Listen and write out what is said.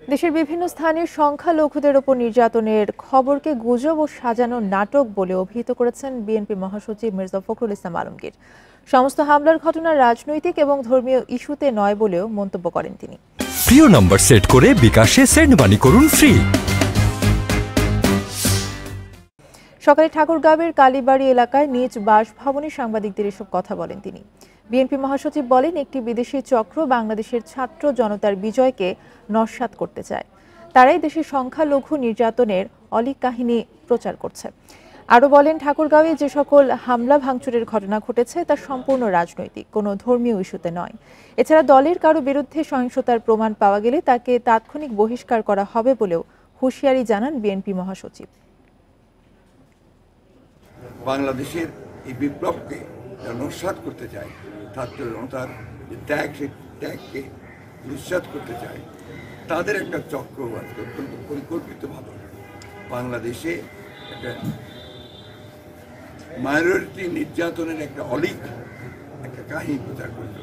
দেশের বিভিন্ন স্থানে সংখ্যালঘুদের ওপর নির্যাতনের খবরকে গুজব ও সাজানো নাটক বলে অভিহিত করেছেন বিএনপি মহাসচিব মির্জা ফখরুল ইসলাম আলমগীর। সমস্ত হামলার ঘটনা রাজনৈতিক এবং ধর্মীয় ইস্যুতে নয় বলেও মন্তব্য করেন তিনি। প্রিয় নম্বর সেট করে বিকাশে সেন্ড মানি করুন ফ্রি। সকালে ঠাকুরগাঁওয়ের কালীবাড়ি এলাকায় নিজ বাসভবনে সাংবাদিকদের এসব কথা বলেন তিনি। বিএনপি মহাসচিব বলেন, একটি বিদেশি চক্র বাংলাদেশের ছাত্র জনতার বিজয়কে নস্যাৎ করতে চায়। তারাই দেশের সংখ্যালঘু নির্যাতনের অলীক কাহিনী প্রচার করছে। আরও বলেন, ঠাকুরগাঁওয়ে যে সকল হামলা ভাঙচুরের ঘটনা ঘটেছে তা সম্পূর্ণ রাজনৈতিক, কোনো ধর্মীয় ইস্যুতে নয়। এছাড়া দলের কারো বিরুদ্ধে সহিংসতার প্রমাণ পাওয়া গেলে তাকে তাৎক্ষণিক বহিষ্কার করা হবে বলেও হুঁশিয়ারি জানান বিএনপি মহাসচিব। বাংলাদেশের এই বিপ্লবকে নস্যাৎ করতে চায়, ছাত্র জনতার যে ত্যাগ, সেই ত্যাগকে নিঃস্বাত করতে চায়, তাদের একটা চক্র অত্যন্ত পরিকল্পিতভাবে বাংলাদেশে একটা মাইনরিটি নির্যাতনের একটা অলীক একটা কাহিনী প্রচার করতে।